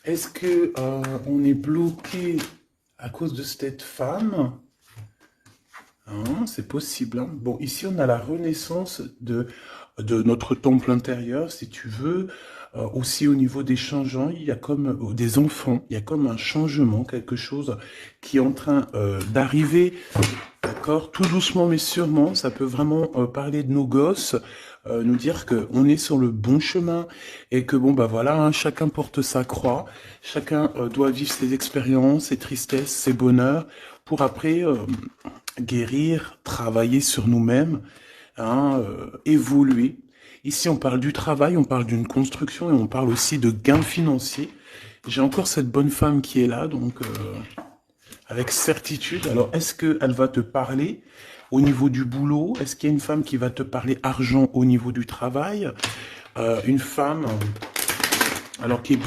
Est-ce que on est bloqué à cause de cette femme? Hein, c'est possible, hein. Bon, ici, on a la renaissance de notre temple intérieur, si tu veux. Aussi, au niveau des changeants, il y a comme des enfants, il y a comme un changement, quelque chose qui est en train d'arriver. D'accord, tout doucement mais sûrement, ça peut vraiment parler de nos gosses, nous dire que on est sur le bon chemin et que bon bah voilà, hein, chacun porte sa croix, chacun doit vivre ses expériences, ses tristesses, ses bonheurs, pour après guérir, travailler sur nous-mêmes, hein, évoluer. Ici, on parle du travail, on parle d'une construction et on parle aussi de gains financiers. J'ai encore cette bonne femme qui est là, donc avec certitude. Alors, est-ce qu'elle va te parler au niveau du boulot? Est-ce qu'il y a une femme qui va te parler argent au niveau du travail? Une femme, alors qui est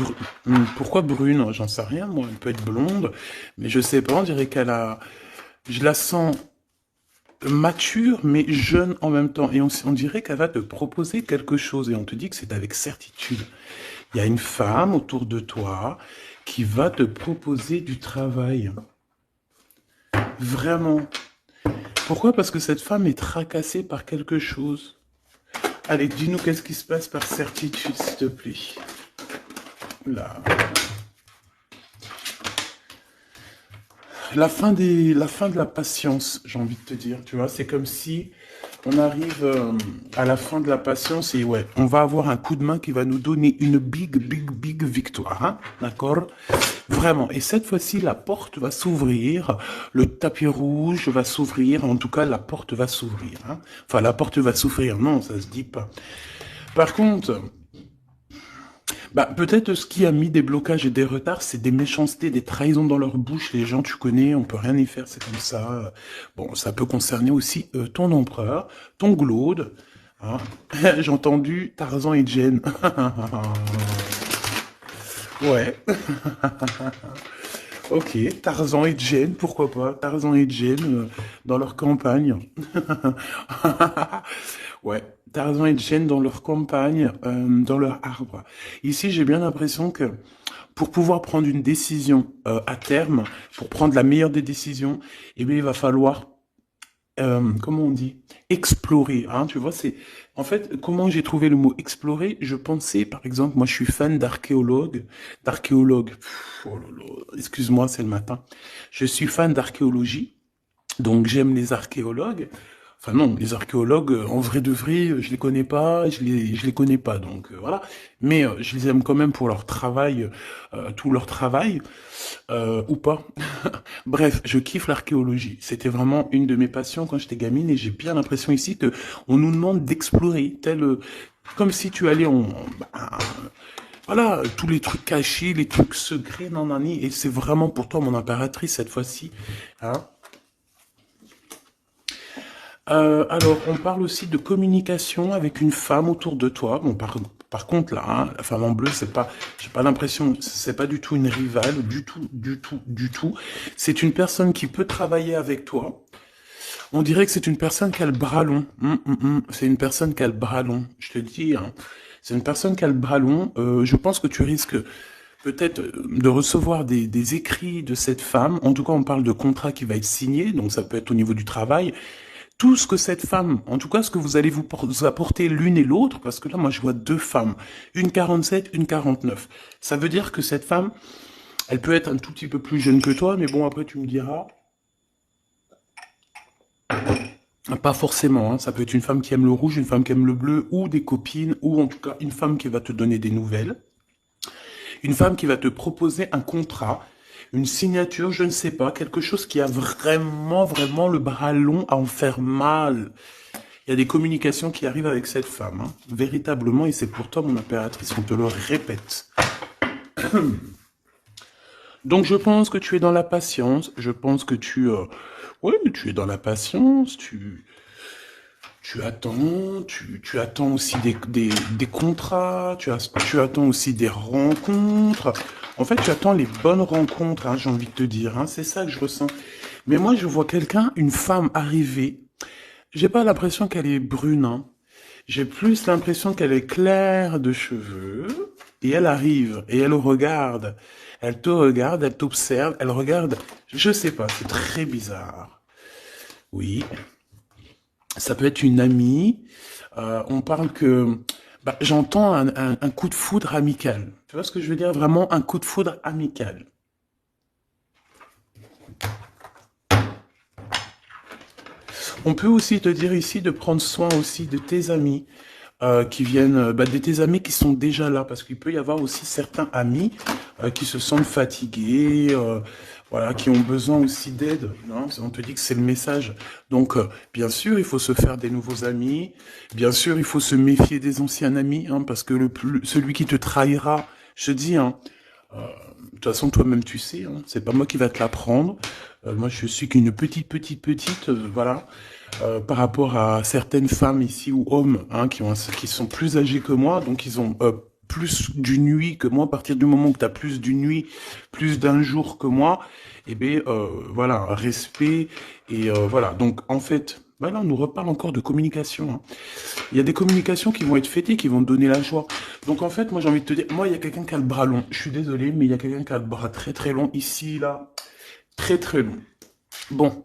pourquoi brune? J'en sais rien, moi. Elle peut être blonde, mais je sais pas. On dirait qu'elle a, je la sens mature, mais jeune en même temps. Et on dirait qu'elle va te proposer quelque chose. Et on te dit que c'est avec certitude. Il y a une femme autour de toi qui va te proposer du travail. Vraiment. Pourquoi? Parce que cette femme est tracassée par quelque chose. Allez, dis-nous qu'est-ce qui se passe par certitude, s'il te plaît. Là. La fin de la patience, j'ai envie de te dire, tu vois, c'est comme si on arrive à la fin de la patience et ouais, on va avoir un coup de main qui va nous donner une big victoire, hein, d'accord? Vraiment. Et cette fois-ci, la porte va s'ouvrir, le tapis rouge va s'ouvrir, en tout cas, la porte va s'ouvrir, hein. Enfin, la porte va s'ouvrir, non, ça se dit pas. Par contre, bah, peut-être ce qui a mis des blocages et des retards, c'est des méchancetés, des trahisons dans leur bouche. Les gens, tu connais, on peut rien y faire, c'est comme ça. Bon, ça peut concerner aussi ton empereur, ton glaude. Hein. J'ai entendu Tarzan et Jane. Ouais. Ok, Tarzan et Jane, pourquoi pas? Tarzan et Jane dans leur campagne. Ouais, Tarzan et Jane dans leur campagne, dans leur arbre. Ici, j'ai bien l'impression que pour pouvoir prendre une décision à terme, pour prendre la meilleure des décisions, eh bien, il va falloir, comment on dit, explorer. Hein, tu vois, c'est en fait comment j'ai trouvé le mot explorer. Je pensais, par exemple, moi, je suis fan d'archéologues. Oh là là, excuse-moi, c'est le matin. Je suis fan d'archéologie, donc j'aime les archéologues. Enfin non, les archéologues, en vrai de vrai, je les connais pas, je les connais pas, donc voilà. Mais je les aime quand même pour leur travail, tout leur travail, ou pas. Bref, je kiffe l'archéologie. C'était vraiment une de mes passions quand j'étais gamine et j'ai bien l'impression ici que on nous demande d'explorer, tel, comme si tu allais bah, voilà, tous les trucs cachés, les trucs secrets, nanani, et c'est vraiment pour toi mon impératrice cette fois-ci, hein. Alors, on parle aussi de communication avec une femme autour de toi. Bon, par contre, là, hein, la femme en bleu, c'est pas, j'ai pas l'impression, c'est pas du tout une rivale, du tout. C'est une personne qui peut travailler avec toi. On dirait que c'est une personne qui a le bras long. C'est une personne qui a le bras long. Je te dis, hein. C'est une personne qui a le bras long. Je pense que tu risques peut-être de recevoir des écrits de cette femme. En tout cas, on parle de contrat qui va être signé, donc ça peut être au niveau du travail tout ce que cette femme, en tout cas ce que vous allez vous apporter l'une et l'autre, parce que là moi je vois deux femmes, une 47, une 49. Ça veut dire que cette femme, elle peut être un tout petit peu plus jeune que toi, mais bon après tu me diras, pas forcément, hein. Ça peut être une femme qui aime le rouge, une femme qui aime le bleu, ou des copines, ou en tout cas une femme qui va te donner des nouvelles, une femme qui va te proposer un contrat, une signature, je ne sais pas, quelque chose qui a vraiment le bras long à en faire mal. Il y a des communications qui arrivent avec cette femme, hein, véritablement, et c'est pour toi, mon impératrice, on te le répète. Donc, je pense que tu es dans la patience, je pense que ouais, tu es dans la patience, tu attends, tu attends aussi des contrats, tu attends aussi des rencontres. En fait, tu attends les bonnes rencontres, hein, j'ai envie de te dire, hein, c'est ça que je ressens. Mais moi, je vois quelqu'un, une femme arriver, j'ai pas l'impression qu'elle est brune, hein. J'ai plus l'impression qu'elle est claire de cheveux, et elle arrive, et elle regarde. Elle te regarde, elle t'observe, elle regarde. Je sais pas, c'est très bizarre. Oui, ça peut être une amie. On parle que... Bah, j'entends un coup de foudre amical. Tu vois ce que je veux dire? Vraiment un coup de foudre amical. On peut aussi te dire ici de prendre soin aussi de tes amis qui viennent, de tes amis qui sont déjà là, parce qu'il peut y avoir aussi certains amis qui se sentent fatigués, voilà, qui ont besoin aussi d'aide. Non, on te dit que c'est le message. Donc, bien sûr, il faut se faire des nouveaux amis. Bien sûr, il faut se méfier des anciens amis, hein, parce que celui qui te trahira, je te dis, hein, de toute façon, toi-même, tu sais, hein, c'est pas moi qui va te l'apprendre. Moi, je suis qu'une petite, voilà, par rapport à certaines femmes ici ou hommes, hein, qui sont plus âgés que moi, donc ils ont plus d'une nuit que moi. À partir du moment où tu as plus d'une nuit, plus d'un jour que moi, eh bien, voilà, respect et voilà. Donc, en fait, voilà, on nous reparle encore de communication, hein. Il y a des communications qui vont être faites et qui vont te donner la joie. Donc en fait, moi j'ai envie de te dire, moi il y a quelqu'un qui a le bras long. Je suis désolé, mais il y a quelqu'un qui a le bras très très long ici, là. Très très long. Bon,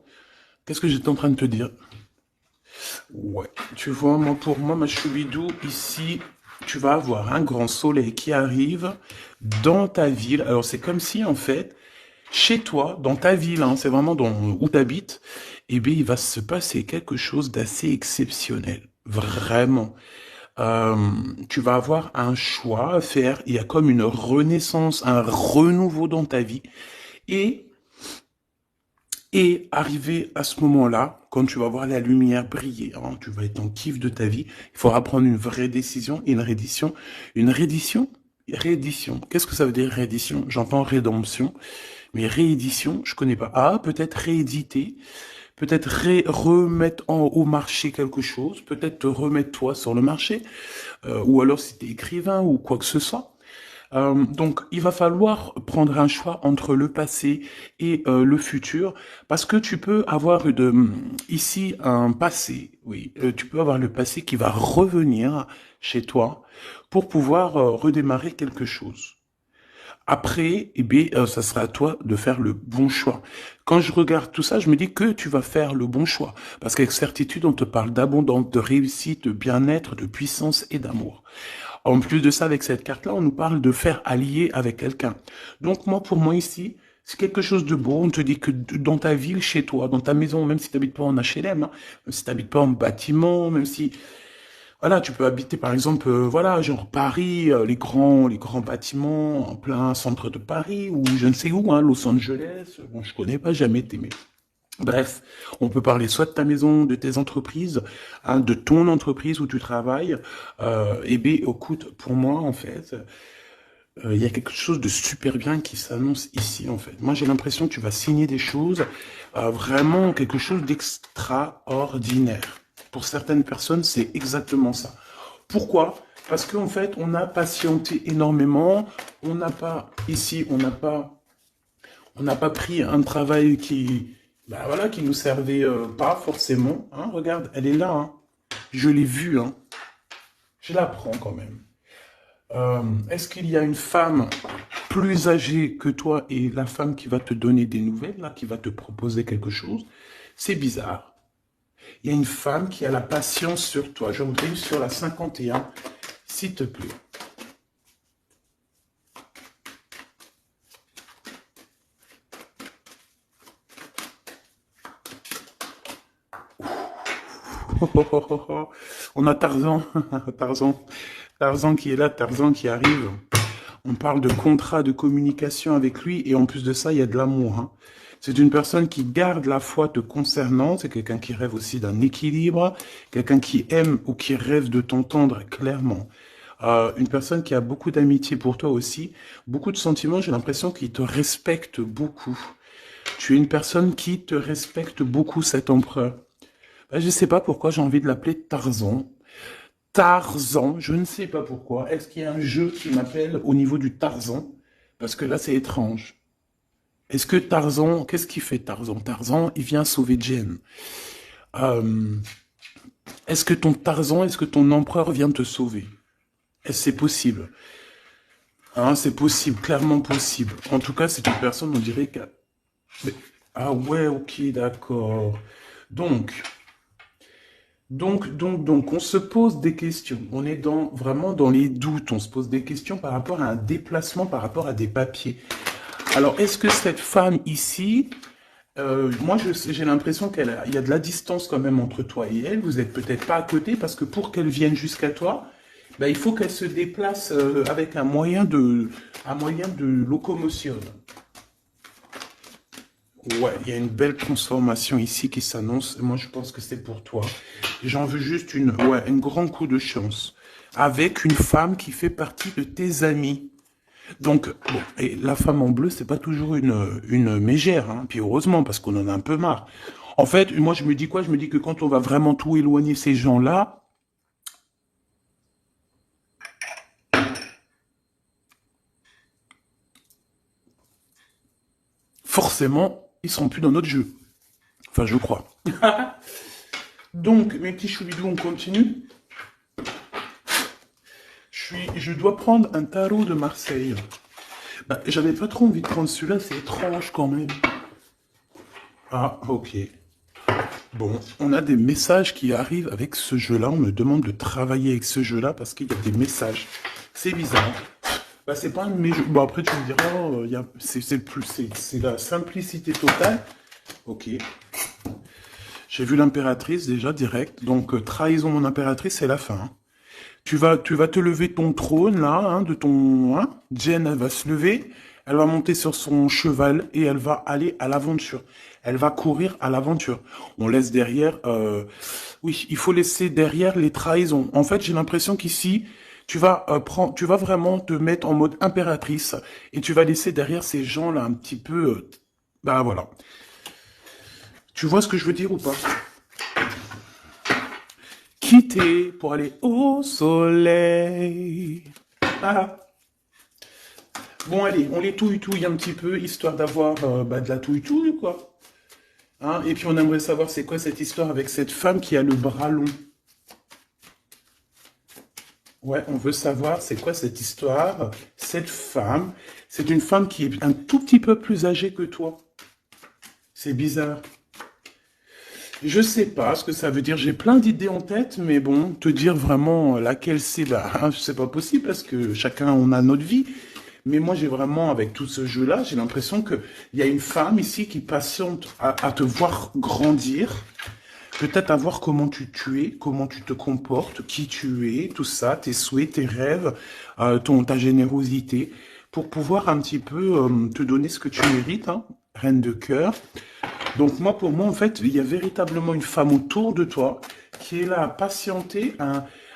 qu'est-ce que j'étais en train de te dire? Ouais, tu vois, moi pour moi, ma choubidou, ici, tu vas avoir un grand soleil qui arrive dans ta ville. Alors c'est comme si en fait, chez toi, dans ta ville, hein, c'est vraiment où tu habites, eh bien il va se passer quelque chose d'assez exceptionnel. Vraiment. Euh, Tu vas avoir un choix à faire. Il y a comme une renaissance, un renouveau dans ta vie. Et, et arrivé à ce moment-là, quand tu vas voir la lumière briller, hein, tu vas être en kiff de ta vie, il faudra prendre une vraie décision et une reddition. Une reddition? Réédition. Qu'est-ce que ça veut dire réédition? J'entends rédemption, mais réédition, je connais pas. Ah, peut-être rééditer, peut-être remettre au marché quelque chose, peut-être te remettre toi sur le marché, ou alors si tu es écrivain ou quoi que ce soit. Donc, il va falloir prendre un choix entre le passé et le futur, parce que tu peux avoir ici un passé, oui, tu peux avoir le passé qui va revenir chez toi pour pouvoir redémarrer quelque chose. Après, eh bien, ça sera à toi de faire le bon choix. Quand je regarde tout ça, je me dis que tu vas faire le bon choix. Parce qu'avec certitude, on te parle d'abondance, de réussite, de bien-être, de puissance et d'amour. En plus de ça, avec cette carte-là, on nous parle de faire allier avec quelqu'un. Donc moi, pour moi ici, c'est quelque chose de beau. On te dit que dans ta ville, chez toi, dans ta maison, même si tu n'habites pas en HLM, hein, même si tu n'habites pas en bâtiment, même si voilà, tu peux habiter par exemple, voilà, genre Paris, les grands bâtiments en plein centre de Paris ou je ne sais où, hein, Los Angeles. Bon, je connais pas, jamais été, mais bref, on peut parler soit de ta maison, de tes entreprises, hein, de ton entreprise où tu travailles. Eh bien, écoute, pour moi, en fait, il y a quelque chose de super bien qui s'annonce ici, en fait. Moi, j'ai l'impression que tu vas signer des choses, vraiment quelque chose d'extraordinaire. Pour certaines personnes, c'est exactement ça. Pourquoi? Parce qu'en fait, on a patienté énormément. On n'a pas, ici, on n'a pas pris un travail voilà, qui nous servait pas forcément. Hein, regarde, elle est là. Hein. Je l'ai vue. Hein. Je la prends quand même. Est-ce qu'il y a une femme plus âgée que toi et la femme qui va te donner des nouvelles, là, qui va te proposer quelque chose? C'est bizarre. Il y a une femme qui a la patience sur toi. Je voudrais sur la 51, s'il te plaît. On a Tarzan, Tarzan qui est là, Tarzan qui arrive. On parle de contrat de communication avec lui et en plus de ça, il y a de l'amour. Hein. C'est une personne qui garde la foi te concernant, c'est quelqu'un qui rêve aussi d'un équilibre, quelqu'un qui aime ou qui rêve de t'entendre clairement. Une personne qui a beaucoup d'amitié pour toi aussi, beaucoup de sentiments, j'ai l'impression qu'il te respecte beaucoup. Tu es une personne qui te respecte beaucoup, cet empereur. Je ne sais pas pourquoi j'ai envie de l'appeler Tarzan. Tarzan, je ne sais pas pourquoi. Est-ce qu'il y a un jeu qui m'appelle au niveau du Tarzan? Parce que là, c'est étrange. Est-ce que Tarzan, qu'est-ce qu'il fait Tarzan? Tarzan, il vient sauver Jen. Euh, Est-ce que ton Tarzan, est-ce que ton empereur vient te sauver? Est-ce que c'est possible? Hein, c'est possible, clairement possible. En tout cas, c'est une personne, on dirait que... Mais- Ah ouais, ok, d'accord. Donc, donc, on se pose des questions. On est vraiment dans les doutes. On se pose des questions par rapport à un déplacement, par rapport à des papiers. Alors, est-ce que cette femme ici, moi, j'ai l'impression il y a de la distance quand même entre toi et elle. Vous êtes peut-être pas à côté parce que pour qu'elle vienne jusqu'à toi, ben, il faut qu'elle se déplace avec un moyen de locomotion. Ouais, il y a une belle transformation ici qui s'annonce. Moi, je pense que c'est pour toi. J'en veux juste un grand coup de chance. Avec une femme qui fait partie de tes amis. Donc, bon, et la femme en bleu, c'est pas toujours une mégère, hein. Puis heureusement, parce qu'on en a un peu marre. En fait, moi, je me dis quoi? Je me dis que quand on va vraiment tout éloigner ces gens-là, forcément, ils seront plus dans notre jeu. Enfin, je crois. Donc, mes petits choubidous, on continue. Je dois prendre un tarot de Marseille. Bah, j'avais pas trop envie de prendre celui-là, c'est étrange quand même. Ah, ok. Bon, on a des messages qui arrivent avec ce jeu-là. On me demande de travailler avec ce jeu-là parce qu'il y a des messages. C'est bizarre. Bah, c'est pas un de mes jeux. Bon, après, tu me diras, oh, c'est la simplicité totale. Ok. J'ai vu l'impératrice déjà direct. Donc, trahison mon impératrice, c'est la fin, hein. Tu vas te lever de ton trône, là, hein, de ton... Hein. Jen, elle va se lever, elle va monter sur son cheval et elle va aller à l'aventure. Elle va courir à l'aventure. On laisse derrière... Oui, il faut laisser derrière les trahisons. En fait, j'ai l'impression qu'ici, tu vas vraiment te mettre en mode impératrice et tu vas laisser derrière ces gens-là un petit peu... bah voilà. Tu vois ce que je veux dire ou pas? Quitter pour aller au soleil. Ah. Bon, allez, on les touille un petit peu, histoire d'avoir de la touille quoi. Hein, et puis on aimerait savoir c'est quoi cette histoire avec cette femme qui a le bras long. Ouais, on veut savoir c'est quoi cette histoire. Cette femme, c'est une femme qui est un tout petit peu plus âgée que toi. C'est bizarre. Je sais pas ce que ça veut dire. J'ai plein d'idées en tête, mais bon, te dire vraiment laquelle c'est, bah, c'est pas possible parce que chacun on a notre vie. Mais moi, j'ai vraiment, avec tout ce jeu-là, j'ai l'impression que il y a une femme ici qui patiente à te voir grandir, peut-être à voir tu es, comment tu te comportes, qui tu es, tout ça, tes souhaits, tes rêves, ta générosité, pour pouvoir un petit peu te donner ce que tu mérites, hein, reine de cœur. Donc moi, pour moi, en fait, il y a véritablement une femme autour de toi qui est là à patienter.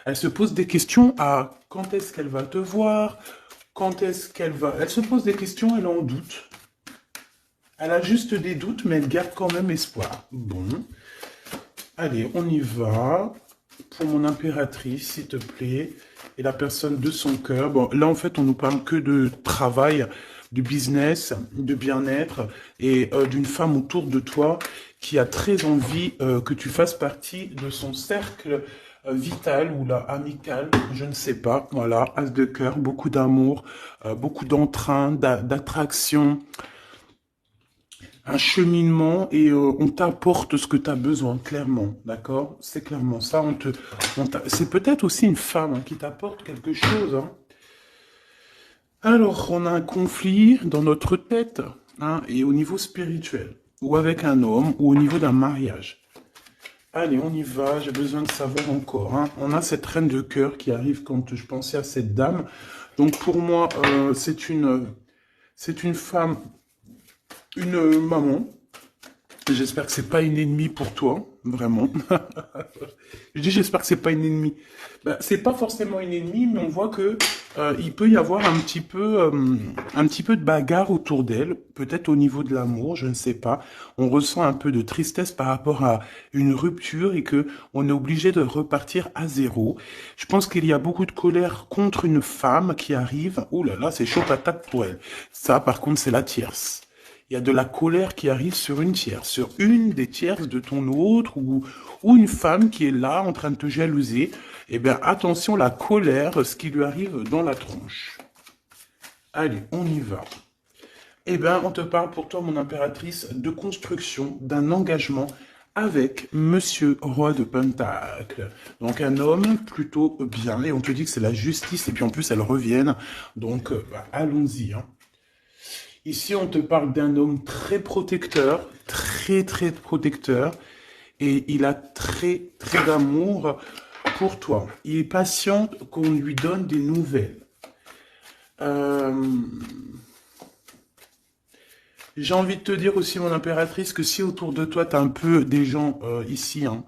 Elle se pose des questions à quand est-ce qu'elle va te voir, quand est-ce qu'elle va... Elle se pose des questions, elle en doute. Elle a juste des doutes, mais elle garde quand même espoir. Bon, allez, on y va. Pour mon impératrice, s'il te plaît. Et la personne de son cœur. Bon, là, en fait, on nous parle que de travail, de business, de bien-être et d'une femme autour de toi qui a très envie que tu fasses partie de son cercle vital ou là amical, je ne sais pas. Voilà, as de cœur, beaucoup d'amour, beaucoup d'entrain, d'attraction, un cheminement et on t'apporte ce que tu as besoin, clairement, d'accord? C'est clairement ça. C'est peut-être aussi une femme hein, qui t'apporte quelque chose, hein. Alors, on a un conflit dans notre tête, hein, et au niveau spirituel, ou avec un homme, ou au niveau d'un mariage. Allez, on y va, j'ai besoin de savoir encore, hein. On a cette reine de cœur qui arrive quand je pensais à cette dame. Donc pour moi, c'est une femme, une maman. J'espère que c'est pas une ennemie pour toi, vraiment. Je dis j'espère que c'est pas une ennemie. Ben, c'est pas forcément une ennemie, mais on voit que il peut y avoir un petit peu de bagarre autour d'elle, peut-être au niveau de l'amour, je ne sais pas. On ressent un peu de tristesse par rapport à une rupture et que on est obligé de repartir à zéro. Je pense qu'il y a beaucoup de colère contre une femme qui arrive. Ouh là là, c'est chaud patate pour elle. Ça, par contre, c'est la tierce. Il il y a de la colère qui arrive sur une tierce, sur une des tierces de ton autre, ou une femme qui est là en train de te jalouser. Eh bien, attention, la colère, ce qui lui arrive dans la tronche. Allez, on y va. Eh bien, on te parle pour toi, mon impératrice, de construction, d'un engagement avec Monsieur Roi de Pentacle. Donc, un homme plutôt bien, et on te dit que c'est la justice, et puis en plus, elle revienne. Donc, allons-y. Hein. Ici, on te parle d'un homme très protecteur, très, très protecteur, et il a très, très d'amour pour toi. Il est patient qu'on lui donne des nouvelles. J'ai envie de te dire aussi, mon impératrice, que si autour de toi, tu as un peu des gens ici hein,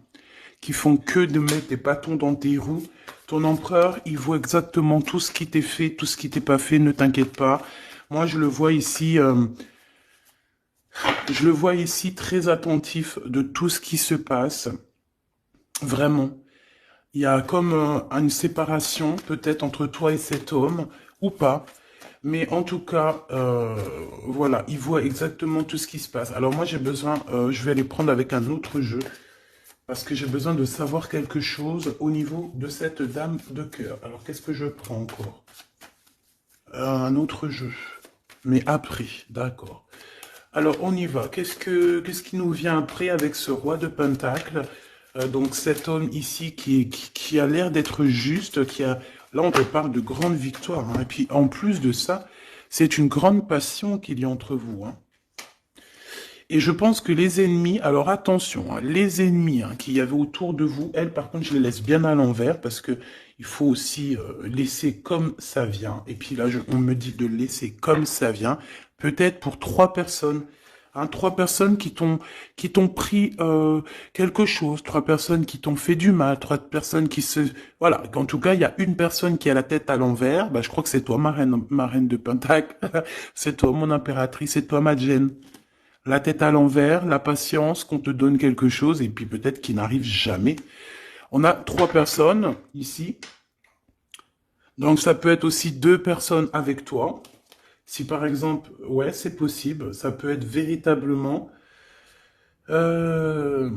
qui font que de mettre des bâtons dans tes roues, ton empereur, il voit exactement tout ce qui t'est fait, tout ce qui t'est pas fait, ne t'inquiète pas. Moi, je le vois ici très attentif de tout ce qui se passe. Vraiment. Il y a comme une séparation, peut-être, entre toi et cet homme, ou pas. Mais en tout cas, voilà, il voit exactement tout ce qui se passe. Alors moi, j'ai besoin, je vais aller prendre avec un autre jeu, parce que j'ai besoin de savoir quelque chose au niveau de cette dame de cœur. Alors, qu'est-ce que je prends encore? Un autre jeu. Mais après, d'accord. Alors, on y va. Qu'est-ce qui nous vient après avec ce roi de Pentacle? Donc, cet homme ici qui a l'air d'être juste, là, on te parle de grande victoire. Hein. Et puis, en plus de ça, c'est une grande passion qu'il y a entre vous. Hein. Et je pense que les ennemis, alors attention, hein, les ennemis hein, qu'il y avait autour de vous, elles, par contre, je les laisse bien à l'envers parce que il faut aussi laisser comme ça vient. Et puis là, on me dit de laisser comme ça vient. Peut-être pour 3 personnes. Hein, 3 personnes qui t'ont pris quelque chose, 3 personnes qui t'ont fait du mal, 3 personnes qui se... Voilà, en tout cas, il y a une personne qui a la tête à l'envers. Bah, je crois que c'est toi, ma reine de Pentacle. C'est toi, mon impératrice. C'est toi, ma Jen. La tête à l'envers, la patience, qu'on te donne quelque chose, et puis peut-être qu'il n'arrive jamais. On a 3 personnes ici. Donc ça peut être aussi 2 personnes avec toi. Si par exemple, ouais, c'est possible. Ça peut être véritablement... Je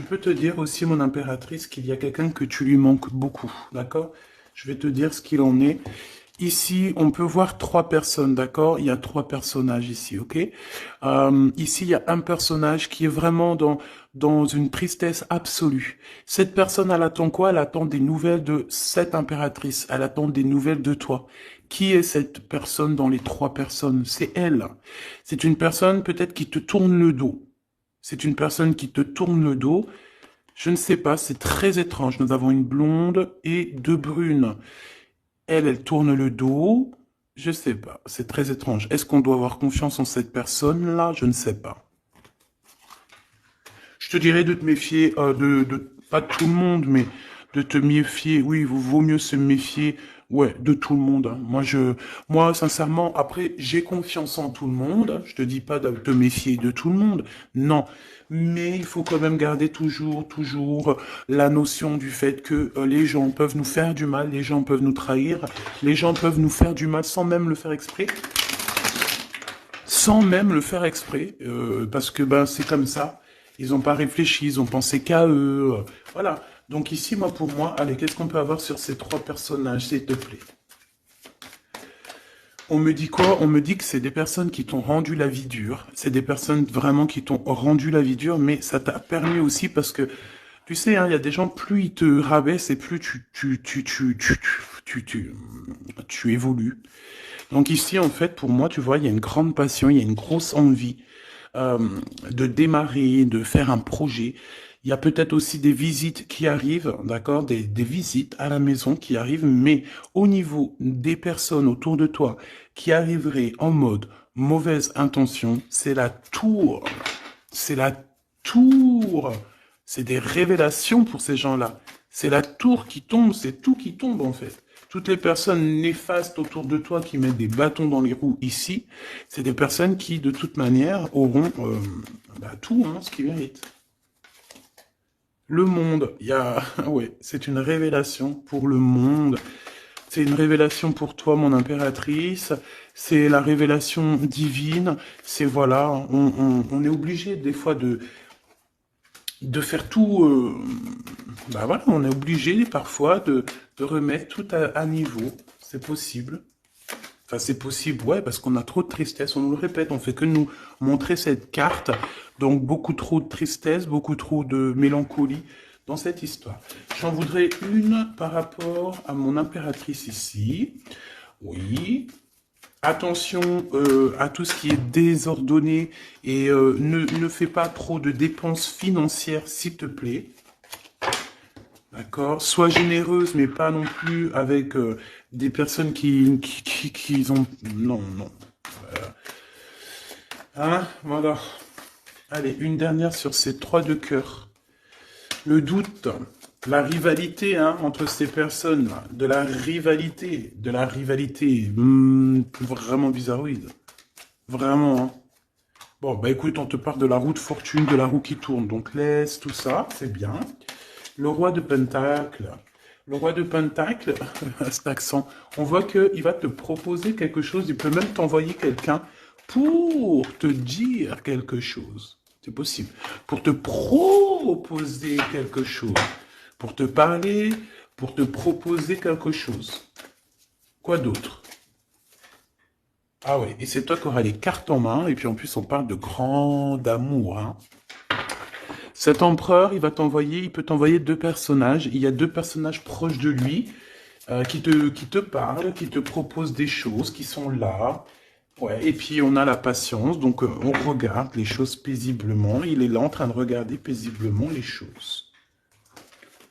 peux te dire aussi, mon impératrice, qu'il y a quelqu'un que tu lui manques beaucoup. D'accord? Je vais te dire ce qu'il en est. Ici, on peut voir 3 personnes, d'accord? Il y a 3 personnages ici, ok? Ici, il y a un personnage qui est vraiment dans une tristesse absolue. Cette personne, elle attend quoi? Elle attend des nouvelles de cette impératrice. Elle attend des nouvelles de toi. Qui est cette personne dans les 3 personnes? C'est elle. C'est une personne peut-être qui te tourne le dos. C'est une personne qui te tourne le dos. Je ne sais pas, c'est très étrange. Nous avons une blonde et 2 brunes. Elle tourne le dos. Je sais pas. C'est très étrange. Est-ce qu'on doit avoir confiance en cette personne-là? Je ne sais pas. Je te dirais de te méfier, pas de tout le monde, mais de te méfier. Oui, il vaut mieux se méfier, ouais, de tout le monde. Hein. Moi, sincèrement, après, j'ai confiance en tout le monde. Je te dis pas de te méfier de tout le monde. Non. Mais il faut quand même garder toujours la notion du fait que les gens peuvent nous faire du mal, les gens peuvent nous trahir, les gens peuvent nous faire du mal sans même le faire exprès. Sans même le faire exprès, parce que ben c'est comme ça. Ils n'ont pas réfléchi, ils ont pensé qu'à eux. Voilà. Donc ici, pour moi, allez, qu'est-ce qu'on peut avoir sur ces 3 personnages, s'il te plaît? On me dit quoi? On me dit que c'est des personnes qui t'ont rendu la vie dure. C'est des personnes vraiment qui t'ont rendu la vie dure, mais ça t'a permis aussi parce que, tu sais, hein, il y a des gens, plus ils te rabaissent et plus tu évolues. Donc ici, en fait, pour moi, tu vois, il y a une grande passion, il y a une grosse envie euh, de démarrer, de faire un projet. Il y a peut-être aussi des visites qui arrivent, d'accord, des visites à la maison qui arrivent, mais au niveau des personnes autour de toi qui arriveraient en mode mauvaise intention, c'est la tour. C'est la tour. C'est des révélations pour ces gens-là. C'est la tour qui tombe, c'est tout qui tombe en fait. Toutes les personnes néfastes autour de toi qui mettent des bâtons dans les roues ici, c'est des personnes qui, de toute manière, auront tout hein, ce qu'ils méritent. Le monde, ouais, c'est une révélation pour le monde. C'est une révélation pour toi, mon impératrice. C'est la révélation divine. C'est voilà, on est obligé des fois de faire tout. Bah voilà, on est obligé parfois de remettre tout à niveau. C'est possible. Enfin, c'est possible, ouais, parce qu'on a trop de tristesse. On nous le répète, on fait que nous montrer cette carte. Donc beaucoup trop de tristesse, beaucoup trop de mélancolie dans cette histoire. J'en voudrais une par rapport à mon impératrice ici. Oui. Attention à tout ce qui est désordonné et ne fais pas trop de dépenses financières, s'il te plaît. D'accord? Sois généreuse, mais pas non plus avec des personnes qui ont... Non, non. Hein? Voilà. Allez, une dernière sur ces 3 de cœur. Le doute, la rivalité entre ces personnes, de la rivalité, vraiment bizarroïde. Vraiment, hein. Bon, bah écoute, on te parle de la roue de fortune, de la roue qui tourne, donc laisse tout ça, c'est bien. Le roi de Pentacle. Le roi de Pentacle, à cet accent, on voit qu'il va te proposer quelque chose, il peut même t'envoyer quelqu'un pour te dire quelque chose. C'est possible. Pour te proposer quelque chose. Pour te parler, pour te proposer quelque chose. Quoi d'autre? Ah ouais, et c'est toi qui auras les cartes en main, et puis en plus on parle de grand amour, hein. Cet empereur, il peut t'envoyer 2 personnages. Il y a 2 personnages proches de lui qui te parlent, qui te proposent des choses, qui sont là. Ouais. Et puis on a la patience, donc on regarde les choses paisiblement. Il est là en train de regarder paisiblement les choses.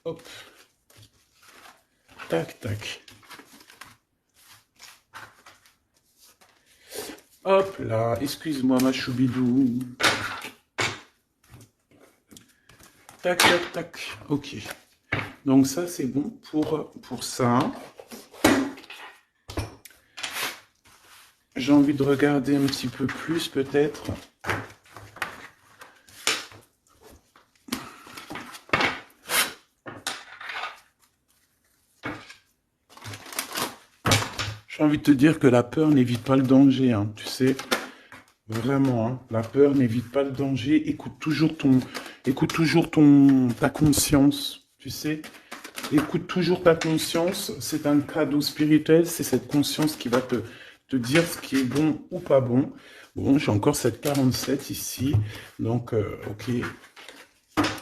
Hop. Tac, tac. Hop là, excuse-moi ma choubidou. Tac, tac, tac. Ok. Donc ça, c'est bon pour ça. J'ai envie de regarder un petit peu plus, peut-être. J'ai envie de te dire que la peur n'évite pas le danger, hein, tu sais. Vraiment, hein, la peur n'évite pas le danger. Écoute toujours ta conscience, tu sais. Écoute toujours ta conscience. C'est un cadeau spirituel. C'est cette conscience qui va te dire ce qui est bon ou pas bon. Bon, j'ai encore cette 47 ici. Donc, ok.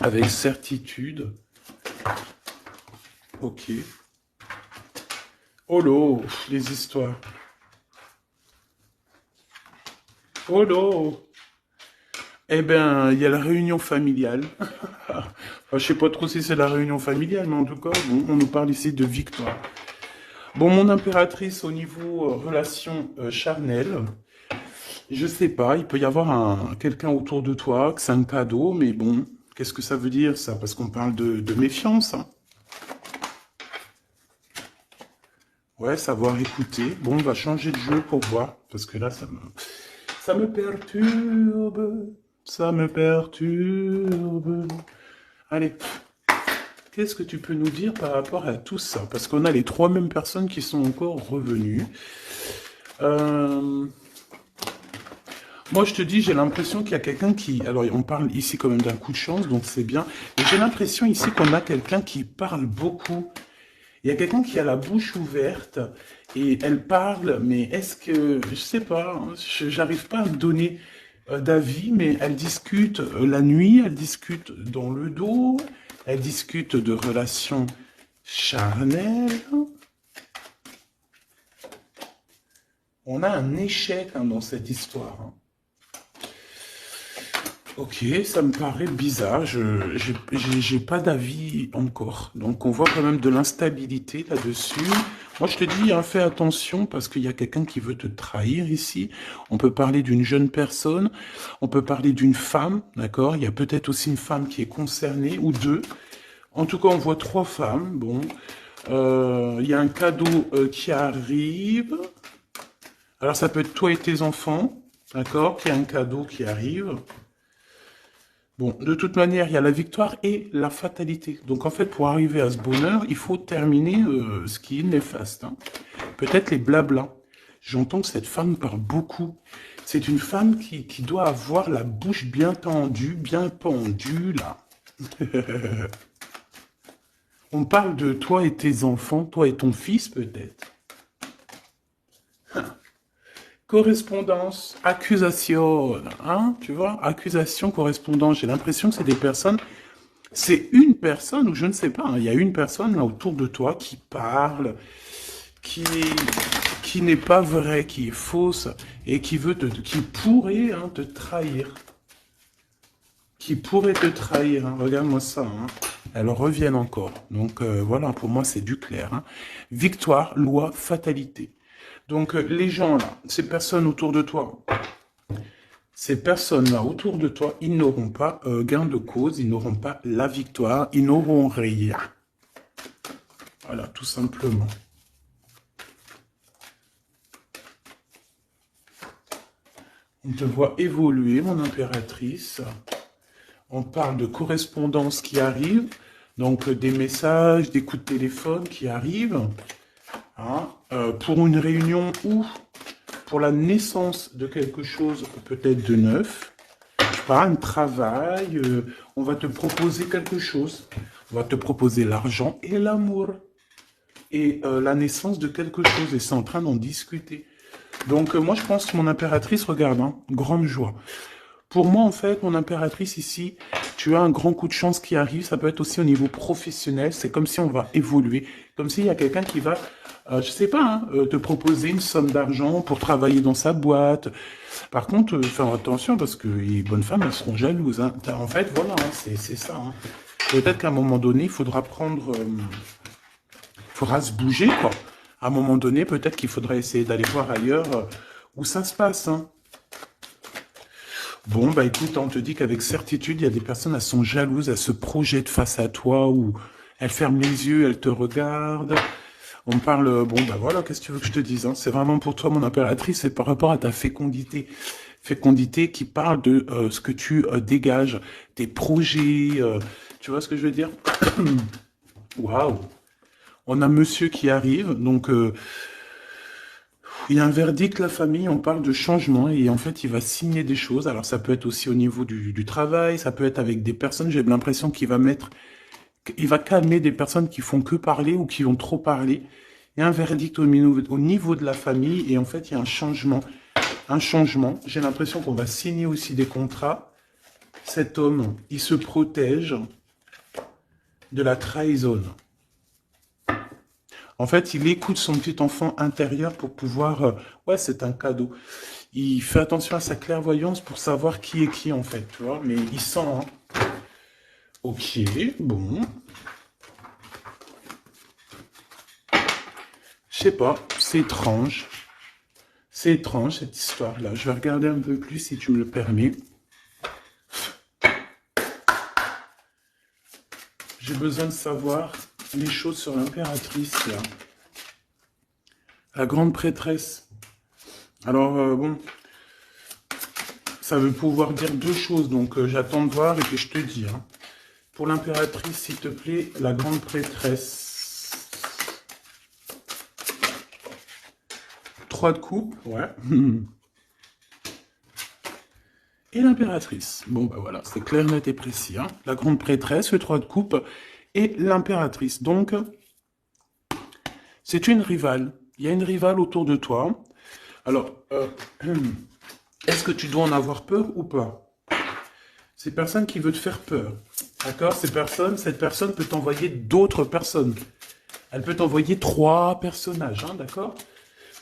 Avec certitude. Ok. Oh là, les histoires. Oh là. Eh bien, il y a la réunion familiale. Enfin, je sais pas trop si c'est la réunion familiale, mais en tout cas, bon, on nous parle ici de victoire. Bon, mon impératrice, au niveau relation charnelle, je sais pas, il peut y avoir quelqu'un autour de toi, que c'est un cadeau, mais bon, qu'est-ce que ça veut dire, ça? Parce qu'on parle de méfiance, hein. Ouais, savoir écouter. Bon, on va changer de jeu pour voir, parce que là, ça me perturbe. Ça me perturbe. Allez, qu'est-ce que tu peux nous dire par rapport à tout ça? Parce qu'on a les 3 mêmes personnes qui sont encore revenues. Moi, je te dis, j'ai l'impression qu'il y a quelqu'un qui... Alors, on parle ici quand même d'un coup de chance, donc c'est bien. Et j'ai l'impression ici qu'on a quelqu'un qui parle beaucoup. Il y a quelqu'un qui a la bouche ouverte et elle parle, mais est-ce que... Je sais pas, hein, j'arrive pas à me donner d'avis, mais elle discute la nuit, elle discute dans le dos, elle discute de relations charnelles. On a un échec dans cette histoire, hein. Ok, ça me paraît bizarre, j'ai pas d'avis encore. Donc on voit quand même de l'instabilité là-dessus. Moi je te dis, hein, fais attention parce qu'il y a quelqu'un qui veut te trahir ici. On peut parler d'une jeune personne, on peut parler d'une femme, d'accord? Il y a peut-être aussi une femme qui est concernée, ou 2. En tout cas, on voit 3 femmes, bon. Il y a un cadeau qui arrive. Alors ça peut être toi et tes enfants, d'accord? Il y a un cadeau qui arrive. Bon, de toute manière, il y a la victoire et la fatalité. Donc en fait, pour arriver à ce bonheur, il faut terminer ce qui est néfaste, hein. Peut-être les blablas. J'entends que cette femme parle beaucoup. C'est une femme qui doit avoir la bouche bien tendue, bien pendue, là. On parle de toi et tes enfants, toi et ton fils peut-être. Correspondance, accusation, hein, tu vois, accusation, correspondance. J'ai l'impression que c'est des personnes, c'est une personne, ou je ne sais pas, hein, il y a une personne là autour de toi qui parle, qui, qui n'est pas vraie, qui est fausse, et qui pourrait hein, te trahir. Qui pourrait te trahir, hein. Regarde-moi ça, hein. Elles reviennent encore. Donc voilà, pour moi c'est du clair, hein. Victoire, loi, fatalité. Donc les gens là, ces personnes autour de toi, ces personnes-là autour de toi, ils n'auront pas gain de cause, ils n'auront pas la victoire, ils n'auront rien. Voilà, tout simplement. On te voit évoluer, mon impératrice. On parle de correspondance qui arrive, donc des messages, des coups de téléphone qui arrivent, hein, pour une réunion ou pour la naissance de quelque chose peut-être de neuf. Je sais pas, un travail, on va te proposer quelque chose. On va te proposer l'argent et l'amour. Et la naissance de quelque chose. Et c'est en train d'en discuter. Donc moi je pense que mon impératrice, regarde, hein, grande joie. Pour moi, en fait, mon impératrice ici, tu as un grand coup de chance qui arrive. Ça peut être aussi au niveau professionnel. C'est comme si on va évoluer. Comme s'il y a quelqu'un qui va, je sais pas, hein, te proposer une somme d'argent pour travailler dans sa boîte. Par contre, faire attention parce que les bonnes femmes, elles seront jalouses, hein. En fait, voilà, hein, c'est ça, hein. Peut-être qu'à un moment donné, il faudra prendre... faudra se bouger, quoi. À un moment donné, peut-être qu'il faudra essayer d'aller voir ailleurs où ça se passe, hein. Bon, bah écoute, on te dit qu'avec certitude, il y a des personnes, elles sont jalouses, elles se projettent face à toi, ou elles ferment les yeux, elles te regardent. On parle, bon, bah voilà, qu'est-ce que tu veux que je te dise, hein? C'est vraiment pour toi, mon impératrice, c'est par rapport à ta fécondité. Fécondité qui parle de ce que tu dégages, tes projets, tu vois ce que je veux dire? Waouh! On a monsieur qui arrive, donc... il y a un verdict, la famille, on parle de changement et en fait, il va signer des choses. Alors, ça peut être aussi au niveau du travail, ça peut être avec des personnes, j'ai l'impression qu'il va mettre, il va calmer des personnes qui font que parler ou qui ont trop parlé. Il y a un verdict au niveau de la famille et en fait, il y a un changement. Un changement. J'ai l'impression qu'on va signer aussi des contrats. Cet homme, il se protège de la trahison. En fait, il écoute son petit enfant intérieur pour pouvoir... ouais, c'est un cadeau. Il fait attention à sa clairvoyance pour savoir qui est qui, en fait, tu vois. Mais il sent, hein. Ok, bon. Je sais pas, c'est étrange. C'est étrange, cette histoire-là. Je vais regarder un peu plus, si tu me le permets. J'ai besoin de savoir les choses sur l'impératrice, là. La grande prêtresse. Alors, bon, ça veut pouvoir dire deux choses, donc j'attends de voir et puis je te dis, hein. Pour l'impératrice, s'il te plaît, la grande prêtresse. 3 de coupe, ouais. Et l'impératrice. Bon, bah voilà, c'est clair, net et précis, hein. La grande prêtresse, le 3 de coupe, et l'impératrice. Donc, c'est une rivale. Il y a une rivale autour de toi. Alors, est-ce que tu dois en avoir peur ou pas? C'est personne qui veut te faire peur. D'accord? Cette personne peut t'envoyer d'autres personnes. Elle peut t'envoyer 3 personnages, hein, d'accord?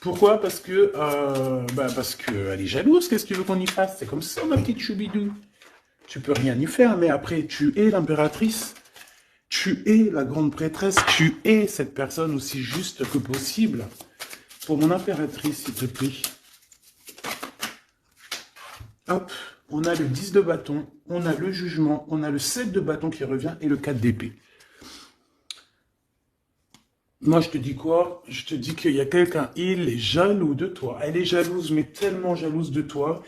Pourquoi? Parce que elle est jalouse. Qu'est-ce que tu veux qu'on y fasse? C'est comme ça, ma petite choubidou. Tu peux rien y faire, mais après, tu es l'impératrice. Tu es la grande prêtresse. Tu es cette personne aussi juste que possible. Pour mon impératrice, s'il te plaît. Hop, on a le 10 de bâton, on a le jugement, on a le 7 de bâton qui revient et le 4 d'épée. Moi, je te dis quoi? Je te dis qu'il y a quelqu'un, il est jaloux de toi. Elle est jalouse, mais tellement jalouse de toi,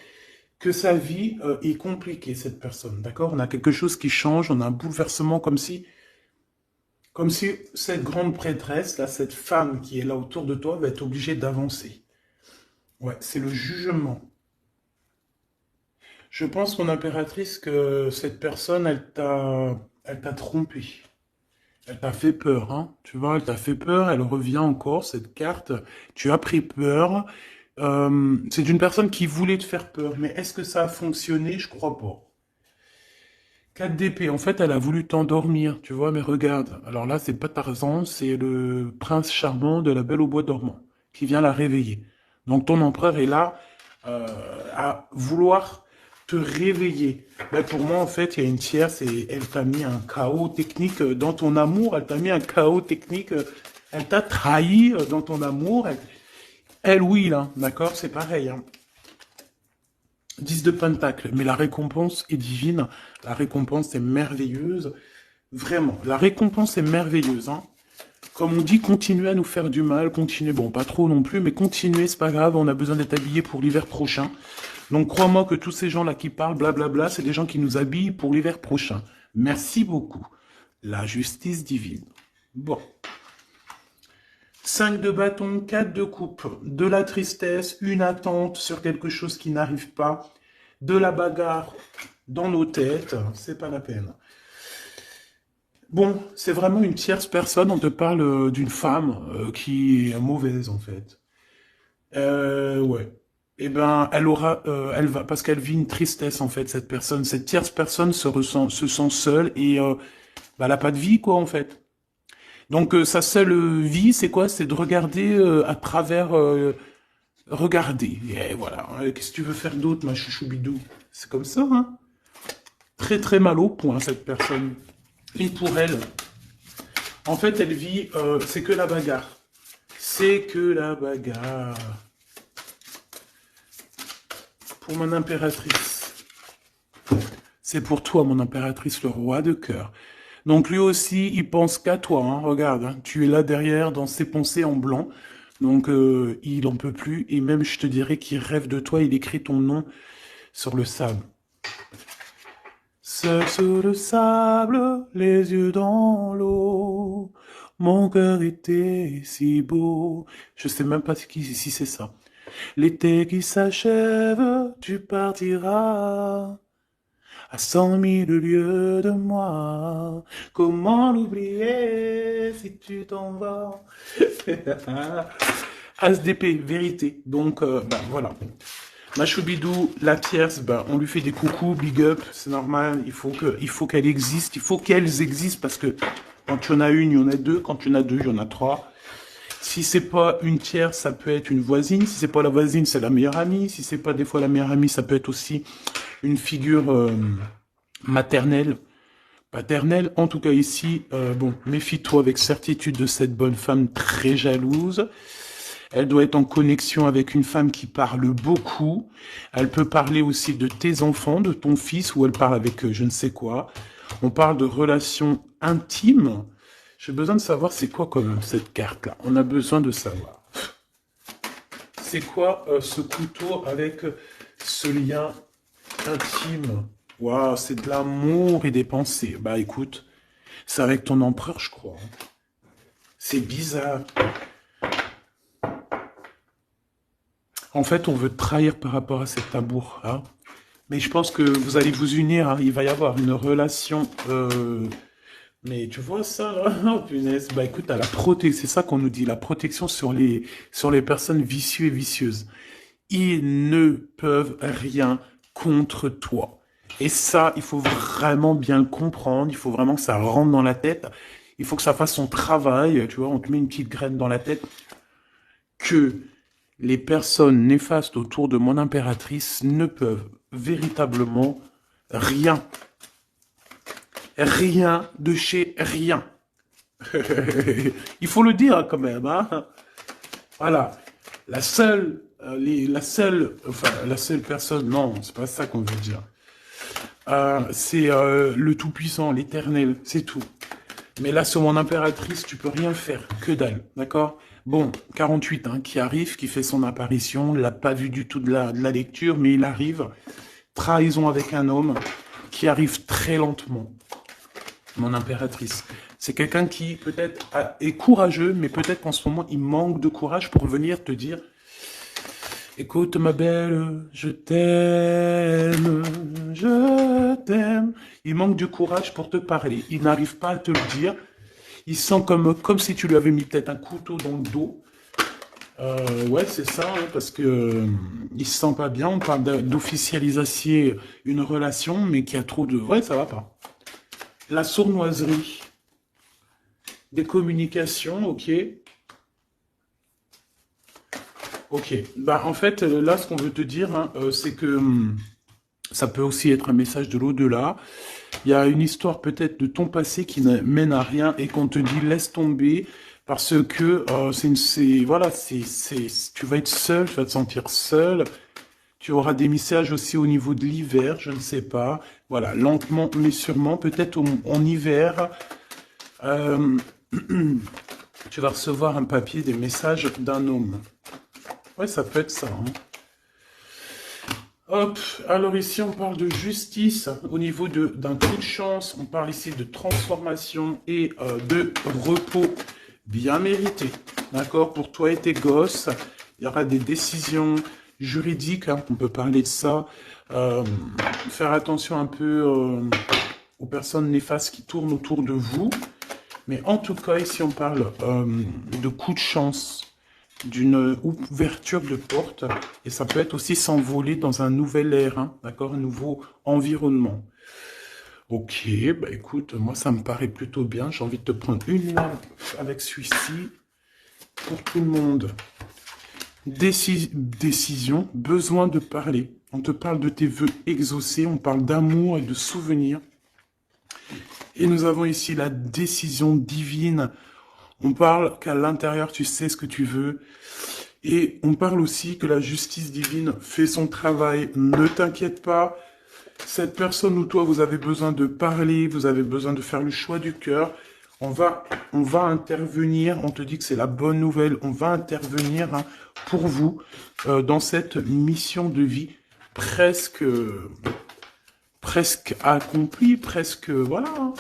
que sa vie est compliquée, cette personne, d'accord? On a quelque chose qui change, on a un bouleversement comme si cette grande prêtresse, là, cette femme qui est là autour de toi, va être obligée d'avancer. Ouais, c'est le jugement. Je pense, mon impératrice, que cette personne, elle t'a trompé. Elle t'a fait peur, hein. Tu vois, elle t'a fait peur, elle revient encore, cette carte. Tu as pris peur. C'est une personne qui voulait te faire peur, mais est-ce que ça a fonctionné? Je crois pas. 4 d'épée, en fait, elle a voulu t'endormir, tu vois, mais regarde. Alors là, c'est pas Tarzan, c'est le prince charmant de la Belle au bois dormant, qui vient la réveiller. Donc ton empereur est là à vouloir te réveiller. Ben, pour moi, en fait, il y a une tierce et elle t'a mis un chaos technique dans ton amour, elle t'a mis un chaos technique, elle t'a trahi dans ton amour. Elle oui, là, d'accord, c'est pareil, hein. 10 de Pentacle, mais la récompense est divine, la récompense est merveilleuse, vraiment, la récompense est merveilleuse, hein. Comme on dit, continuez à nous faire du mal, continuez, bon, pas trop non plus, mais continuez, c'est pas grave, on a besoin d'être habillés pour l'hiver prochain. Donc crois-moi que tous ces gens-là qui parlent, blablabla, c'est des gens qui nous habillent pour l'hiver prochain. Merci beaucoup. La justice divine. Bon. 5 de bâton, 4 de coupe, de la tristesse, une attente sur quelque chose qui n'arrive pas, de la bagarre dans nos têtes, c'est pas la peine. Bon, c'est vraiment une tierce personne, on te parle d'une femme qui est mauvaise en fait. Ouais. Eh ben, elle va, parce qu'elle vit une tristesse en fait, cette personne. Cette tierce personne se sent seule et bah, elle n'a pas de vie quoi en fait. Donc sa seule vie, c'est quoi? C'est de regarder à travers... regarder. Et voilà. Qu'est-ce que tu veux faire d'autre, ma chouchoubidou? C'est comme ça, hein? Très très mal au point, cette personne. Et pour elle, en fait, elle vit... c'est que la bagarre. C'est que la bagarre. Pour mon impératrice. C'est pour toi, mon impératrice, le roi de cœur. Donc lui aussi, il pense qu'à toi, hein, regarde, hein, tu es là derrière dans ses pensées en blanc, donc il en peut plus, et même je te dirais qu'il rêve de toi, il écrit ton nom sur le sable. Seul sur le sable, les yeux dans l'eau, mon cœur était si beau. Je sais même pas si c'est ça. L'été qui s'achève, tu partiras. À 100 000 lieues de moi, comment l'oublier si tu t'en vas? As d'épée, vérité. Donc, ben voilà. Machoubidou, la tierce, ben, on lui fait des coucous, big up, c'est normal. Il faut qu'elle existe, il faut qu'elles existent parce que quand il y en a une, il y en a deux. Quand il y en a deux, il y en a trois. Si c'est pas une tierce, ça peut être une voisine. Si c'est pas la voisine, c'est la meilleure amie. Si c'est pas des fois la meilleure amie, ça peut être aussi une figure maternelle, paternelle. En tout cas ici, bon, méfie-toi avec certitude de cette bonne femme très jalouse. Elle doit être en connexion avec une femme qui parle beaucoup. Elle peut parler aussi de tes enfants, de ton fils, ou elle parle avec je ne sais quoi. On parle de relations intimes. J'ai besoin de savoir c'est quoi quand même cette carte-là. On a besoin de savoir. C'est quoi ce couteau avec ce lien intime? Waouh, c'est de l'amour et des pensées. Bah écoute, c'est avec ton empereur, je crois. C'est bizarre. En fait, on veut te trahir par rapport à cet amour. Hein. Mais je pense que vous allez vous unir. Hein. Il va y avoir une relation... Mais tu vois ça, là? Oh, punaise. Bah écoute, à la protection, c'est ça qu'on nous dit, la protection sur les personnes vicieuses et vicieuses. Ils ne peuvent rien contre toi. Et ça, il faut vraiment bien le comprendre, il faut vraiment que ça rentre dans la tête, il faut que ça fasse son travail, tu vois, on te met une petite graine dans la tête, que les personnes néfastes autour de mon impératrice ne peuvent véritablement rien. Rien de chez rien. Il faut le dire quand même, hein. Voilà. La seule personne, non, c'est pas ça qu'on veut dire. C'est le Tout-Puissant, l'Éternel, c'est tout. Mais là, sur mon impératrice, tu peux rien faire, que dalle, d'accord? Bon, 48, hein, qui arrive, qui fait son apparition, il l'a pas vu du tout de la lecture, mais il arrive. trahison avec un homme qui arrive très lentement. Mon impératrice. C'est quelqu'un qui peut-être est courageux, mais peut-être qu'en ce moment, il manque de courage pour venir te dire « Écoute ma belle, je t'aime, je t'aime ». Il manque de courage pour te parler. Il n'arrive pas à te le dire. Il sent comme si tu lui avais mis peut-être un couteau dans le dos. Ouais, c'est ça, hein, parce que il se sent pas bien. On parle d'officialiser une relation, mais qui a trop de... Ouais, ça va pas. La sournoiserie. Des communications, ok. Ok. Bah, en fait, là, ce qu'on veut te dire, hein, c'est que ça peut aussi être un message de l'au-delà. Il y a une histoire peut-être de ton passé qui ne mène à rien et qu'on te dit laisse tomber parce que voilà, tu vas être seul, tu vas te sentir seul. Tu auras des messages aussi au niveau de l'hiver, je ne sais pas. Voilà, lentement mais sûrement, peut-être en hiver, tu vas recevoir un papier, des messages d'un homme. Ouais, ça peut être ça. Hein. Hop, alors ici on parle de justice au niveau d'un coup de chance, on parle ici de transformation et de repos bien mérité, d'accord, pour toi et tes gosses, il y aura des décisions juridiques, hein, on peut parler de ça, faire attention un peu aux personnes néfastes qui tournent autour de vous, mais en tout cas ici on parle de coup de chance, d'une ouverture de porte, et ça peut être aussi s'envoler dans un nouvel air, hein, d'accord, un nouveau environnement. Ok, bah écoute, moi ça me paraît plutôt bien, j'ai envie de te prendre une lampe avec celui-ci, pour tout le monde. Décision, besoin de parler, on te parle de tes vœux exaucés, on parle d'amour et de souvenirs, et nous avons ici la décision divine. On parle qu'à l'intérieur, tu sais ce que tu veux. Et on parle aussi que la justice divine fait son travail. Ne t'inquiète pas. Cette personne ou toi, vous avez besoin de parler, vous avez besoin de faire le choix du cœur. On va intervenir. On te dit que c'est la bonne nouvelle. On va intervenir hein, pour vous dans cette mission de vie presque accomplie, presque, voilà. Hein.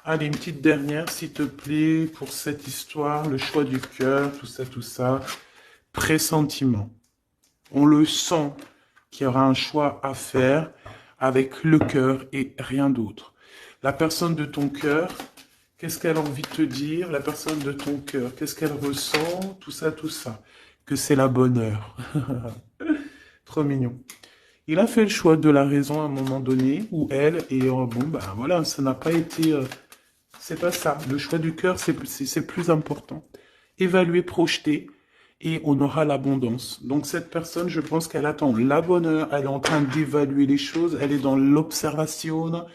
Allez, une petite dernière, s'il te plaît, pour cette histoire, le choix du cœur, tout ça. Pressentiment. On le sent qu'il y aura un choix à faire avec le cœur et rien d'autre. La personne de ton cœur, qu'est-ce qu'elle a envie de te dire? La personne de ton cœur, qu'est-ce qu'elle ressent? Tout ça. Que c'est la bonne heure. Trop mignon. Il a fait le choix de la raison à un moment donné, ou elle, et bon, ben voilà, ça n'a pas été... c'est pas ça. Le choix du cœur, c'est plus important. Évaluer, projeter, et on aura l'abondance. Donc cette personne, je pense qu'elle attend la bonne heure, elle est en train d'évaluer les choses, elle est dans l'observation,